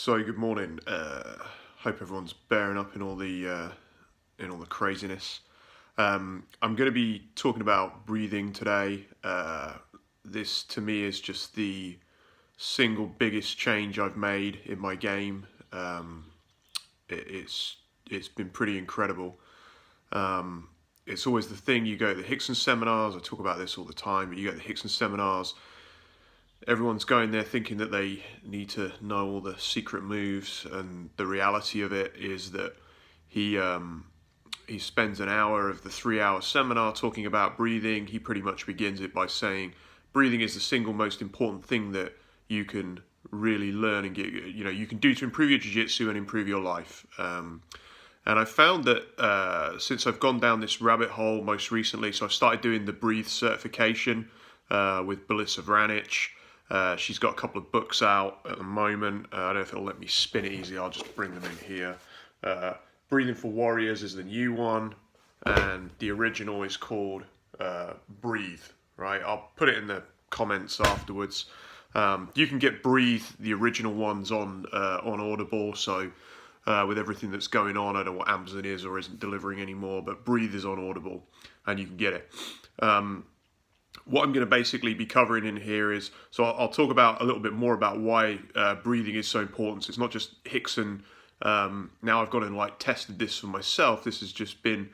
So good morning. Hope everyone's bearing up in all the craziness. I'm going to be talking about breathing today. This to me is just the single biggest change I've made in my game. It's been pretty incredible. It's always the thing, you go to the Hickson seminars. I talk about this all the time, but you go to the Hickson seminars. Everyone's going there thinking that they need to know all the secret moves, and the reality of it is that he spends an hour of the 3 hour seminar talking about breathing. He pretty much begins it by saying breathing is the single most important thing that you can really learn and get, you can do to improve your jiu-jitsu and improve your life. And I found that since I've gone down this rabbit hole most recently, so I started doing the Breathe certification with Belisa Vranich. She's got a couple of books out at the moment. I don't know if it'll let me spin it easy. I'll just bring them in here. Breathing for Warriors is the new one, and the original is called Breathe, right? I'll put it in the comments afterwards. You can get Breathe, the original ones, on Audible, so with everything that's going on, I don't know what Amazon is or isn't delivering anymore, but Breathe is on Audible, and you can get it. What I'm going to basically be covering in here is, so I'll talk about a little bit more about why breathing is so important. So it's not just Hickson. Now I've gone and tested this for myself. This has just been,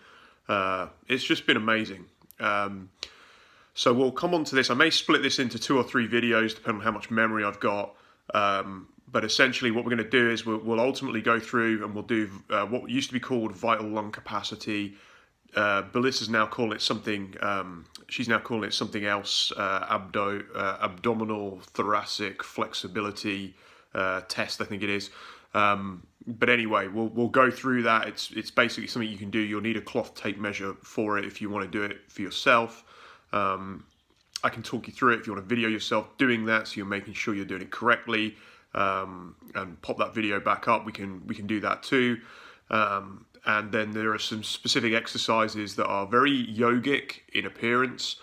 it's just been amazing. So we'll come on to this. I may split this into 2 or 3 videos, depending on how much memory I've got. But essentially what we're going to do is we'll ultimately go through and we'll do what used to be called vital lung capacity. Belissa's now calling it something. She's now calling it something else. Abdominal thoracic flexibility test, I think it is. But anyway, we'll go through that. It's basically something you can do. You'll need a cloth tape measure for it if you want to do it for yourself. I can talk you through it if you want to video yourself doing that, so you're making sure you're doing it correctly. And pop that video back up. We can do that too. And then there are some specific exercises that are very yogic in appearance,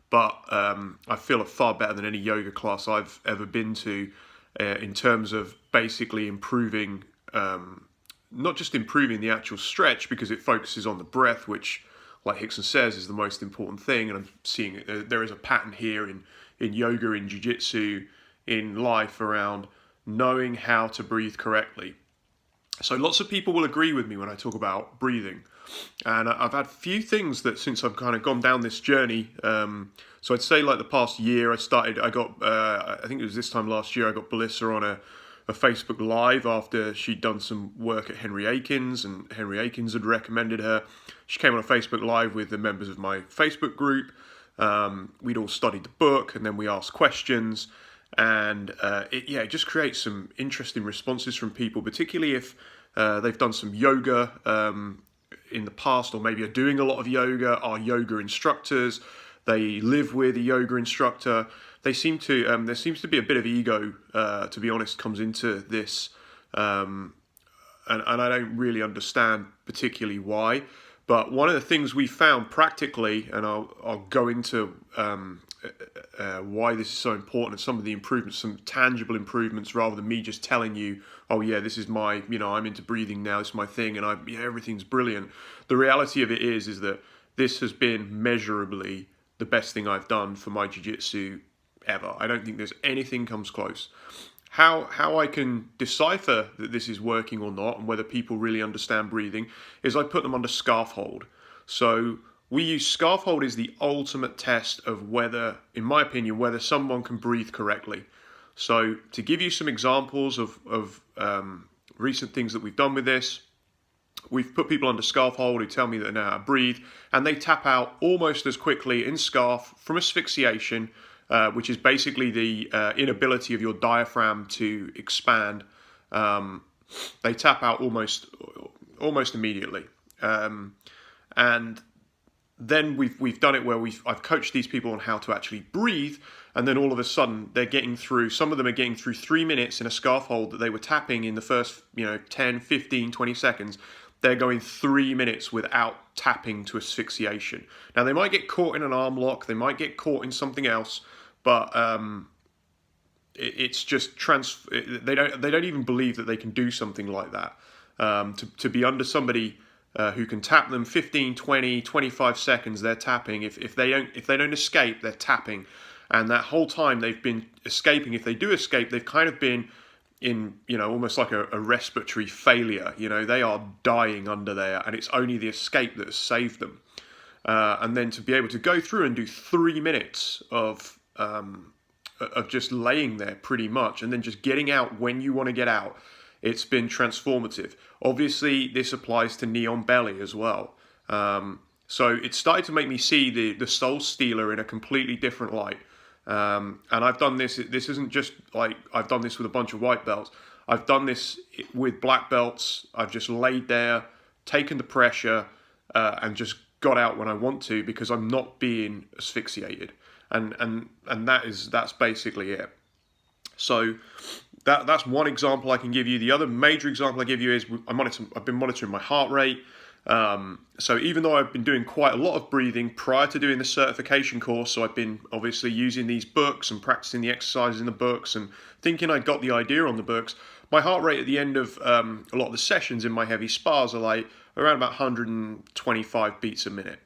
but I feel are far better than any yoga class I've ever been to in terms of basically improving, not just improving the actual stretch, because it focuses on the breath, which, like Hickson says, is the most important thing. And I'm seeing there is a pattern here in yoga, in jiu-jitsu, in life around knowing how to breathe correctly. So lots of people will agree with me when I talk about breathing. And I've had few things that since I've kind of gone down this journey. So I'd say the past year I got, I think it was this time last year, I got Belissa on a Facebook Live after she'd done some work at Henry Akins, and Henry Akins had recommended her. She came on a Facebook Live with the members of my Facebook group. We'd all studied the book, and then we asked questions. And it just creates some interesting responses from people, particularly if they've done some yoga in the past, or maybe are doing a lot of yoga, are yoga instructors, they live with a yoga instructor. They seem to there seems to be a bit of ego, to be honest, comes into this, and I don't really understand particularly why. But one of the things we found practically, and I'll go into why this is so important, and some of the improvements, some tangible improvements, rather than me just telling you, oh yeah, this is my, I'm into breathing now, it's my thing, and everything's brilliant. The reality of it is that this has been measurably the best thing I've done for my jiu-jitsu ever. I don't think there's anything comes close. How I can decipher that this is working or not, and whether people really understand breathing, is I put them under scarf hold. So we use scarf hold is the ultimate test of whether, in my opinion, whether someone can breathe correctly. So to give you some examples of recent things that we've done with this, we've put people under scarf hold who tell me that they know how to breathe, and they tap out almost as quickly in scarf from asphyxiation, which is basically the inability of your diaphragm to expand. They tap out almost immediately, and then we've done it where I've coached these people on how to actually breathe, and then all of a sudden they're getting through. Some of them are getting through 3 minutes in a scarf hold that they were tapping in the first 10, 15, 20 seconds. They're going 3 minutes without tapping to asphyxiation. Now they might get caught in an arm lock, they might get caught in something else, but it's just they don't even believe that they can do something like that. To be under somebody who can tap them 15, 20, 25 seconds, they're tapping. If they don't escape, they're tapping. And that whole time they've been escaping. If they do escape, they've kind of been in, almost like a respiratory failure. They are dying under there, and it's only the escape that has saved them. And then to be able to go through and do 3 minutes of just laying there pretty much, and then just getting out when you want to get out, it's been transformative. Obviously, this applies to knee on belly as well. So it started to make me see the Soul Stealer in a completely different light. And I've done this. This isn't just like I've done this with a bunch of white belts. I've done this with black belts. I've just laid there, taken the pressure, and just got out when I want to, because I'm not being asphyxiated. And that's basically it. So that's one example I can give you. The other major example I give you is I've been monitoring my heart rate. So even though I've been doing quite a lot of breathing prior to doing the certification course, so I've been obviously using these books and practicing the exercises in the books and thinking I got the idea on the books, my heart rate at the end of a lot of the sessions in my heavy spars are like around about 125 beats a minute.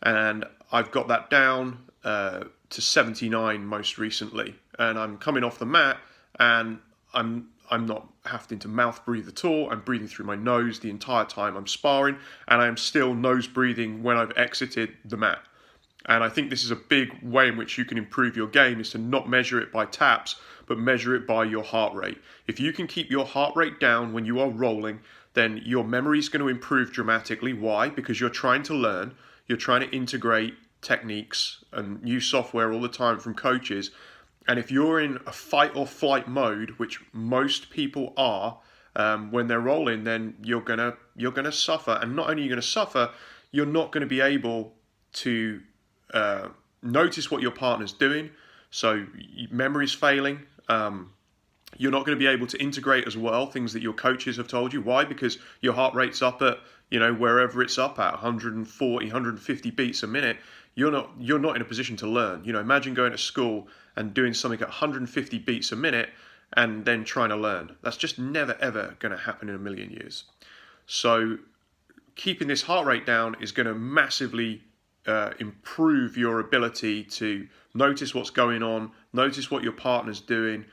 And I've got that down to 79 most recently. And I'm coming off the mat, and I'm not having to mouth breathe at all. I'm breathing through my nose the entire time I'm sparring, and I am still nose breathing when I've exited the mat. And I think this is a big way in which you can improve your game, is to not measure it by taps, but measure it by your heart rate. If you can keep your heart rate down when you are rolling, then your memory is going to improve dramatically. Why? Because you're trying to learn, you're trying to integrate techniques and new software all the time from coaches. And if you're in a fight or flight mode, which most people are when they're rolling, then you're gonna suffer. And not only are you going to suffer, you're not going to be able to notice what your partner's doing. So memory's failing. You're not going to be able to integrate as well things that your coaches have told you. Why? Because your heart rate's up at, wherever it's up at 140, 150 beats a minute. You're not in a position to learn. Imagine going to school and doing something at 150 beats a minute and then trying to learn. That's just never ever going to happen in a million years. So keeping this heart rate down is going to massively improve your ability to notice what's going on, notice what your partner's doing,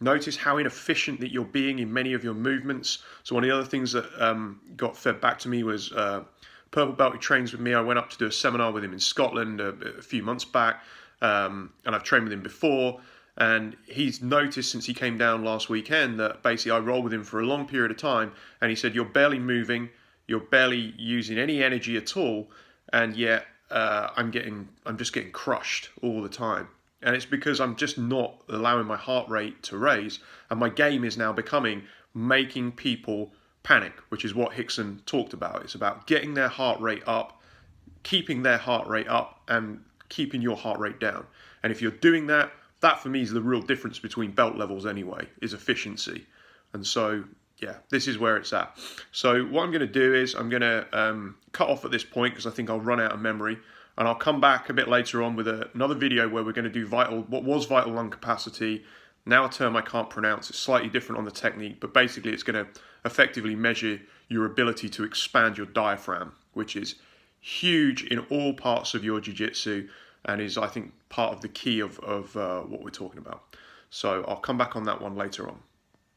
notice how inefficient that you're being in many of your movements. So one of the other things that got fed back to me was Purple Belt who trains with me. I went up to do a seminar with him in Scotland a few months back, and I've trained with him before. And he's noticed since he came down last weekend that basically I rolled with him for a long period of time, and he said, you're barely moving, you're barely using any energy at all, and yet I'm just getting crushed all the time. And it's because I'm just not allowing my heart rate to raise, and my game is now becoming making people panic, which is what Hickson talked about. It's about getting their heart rate up, keeping their heart rate up, and keeping your heart rate down. And if you're doing that, that for me is the real difference between belt levels anyway, is efficiency. And so, yeah, this is where it's at. So what I'm going to do is I'm going to cut off at this point because I think I'll run out of memory. And I'll come back a bit later on with another video where we're going to do what was vital lung capacity. Now a term I can't pronounce. It's slightly different on the technique, but basically it's going to effectively measure your ability to expand your diaphragm, which is huge in all parts of your jiu-jitsu and is, I think, part of the key of what we're talking about. So I'll come back on that one later on.